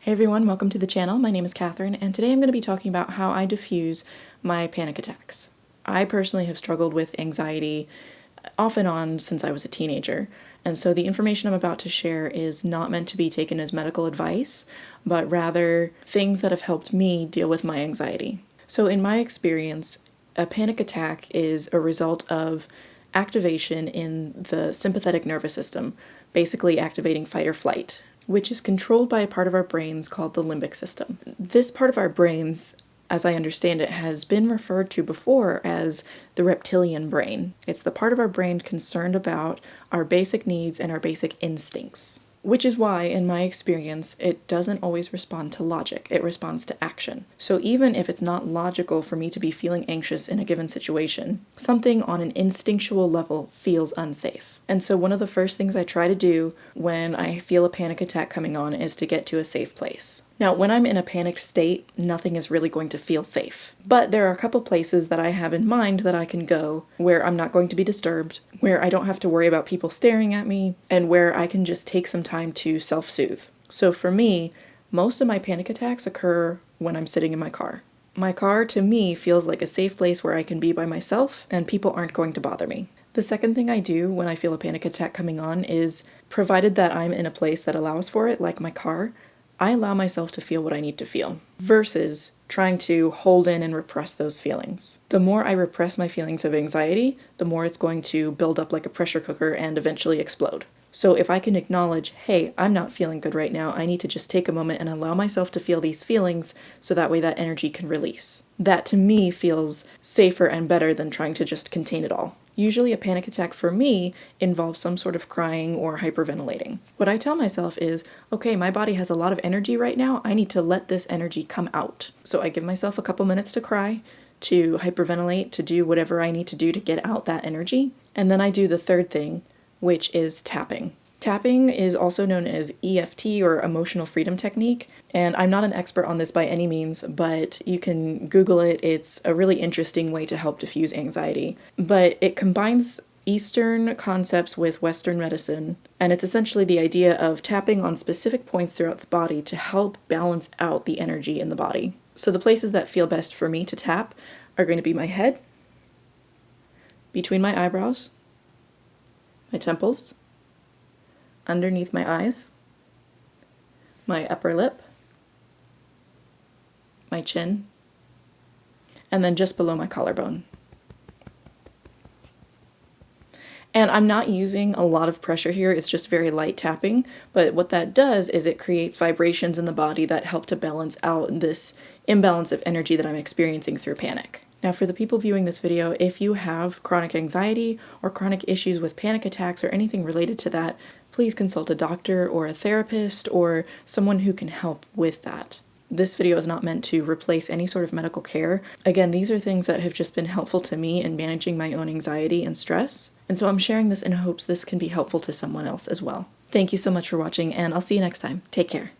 Hey everyone, welcome to the channel. My name is Catherine, and today I'm going to be talking about how I diffuse my panic attacks. I personally have struggled with anxiety off and on since I was a teenager, and so the information I'm about to share is not meant to be taken as medical advice, but rather things that have helped me deal with my anxiety. So in my experience, a panic attack is a result of activation in the sympathetic nervous system, basically activating fight or flight, which is controlled by a part of our brains called the limbic system. This part of our brains, as I understand it, has been referred to before as the reptilian brain. It's the part of our brain concerned about our basic needs and our basic instincts, which is why, in my experience, it doesn't always respond to logic. It responds to action. So even if it's not logical for me to be feeling anxious in a given situation, something on an instinctual level feels unsafe. And so one of the first things I try to do when I feel a panic attack coming on is to get to a safe place. Now, when I'm in a panicked state, nothing is really going to feel safe. But there are a couple places that I have in mind that I can go where I'm not going to be disturbed, where I don't have to worry about people staring at me, and where I can just take some time to self-soothe. So for me, most of my panic attacks occur when I'm sitting in my car. My car, to me, feels like a safe place where I can be by myself and people aren't going to bother me. The second thing I do when I feel a panic attack coming on is, provided that I'm in a place that allows for it, like my car, I allow myself to feel what I need to feel, versus trying to hold in and repress those feelings. The more I repress my feelings of anxiety, the more it's going to build up like a pressure cooker and eventually explode. So if I can acknowledge, hey, I'm not feeling good right now, I need to just take a moment and allow myself to feel these feelings so that way that energy can release. That to me feels safer and better than trying to just contain it all. Usually a panic attack for me involves some sort of crying or hyperventilating. What I tell myself is, okay, my body has a lot of energy right now, I need to let this energy come out. So I give myself a couple minutes to cry, to hyperventilate, to do whatever I need to do to get out that energy. And then I do the third thing, which is tapping. Tapping is also known as EFT, or emotional freedom technique, and I'm not an expert on this by any means, but you can Google it. It's a really interesting way to help diffuse anxiety. But it combines Eastern concepts with Western medicine, and it's essentially the idea of tapping on specific points throughout the body to help balance out the energy in the body. So the places that feel best for me to tap are going to be my head, between my eyebrows, my temples, underneath my eyes, my upper lip, my chin, and then just below my collarbone. And I'm not using a lot of pressure here, it's just very light tapping, but what that does is it creates vibrations in the body that help to balance out this imbalance of energy that I'm experiencing through panic. Now, for the people viewing this video, if you have chronic anxiety or chronic issues with panic attacks or anything related to that, please consult a doctor or a therapist or someone who can help with that. This video is not meant to replace any sort of medical care. Again, these are things that have just been helpful to me in managing my own anxiety and stress, and so I'm sharing this in hopes this can be helpful to someone else as well. Thank you so much for watching, and I'll see you next time. Take care.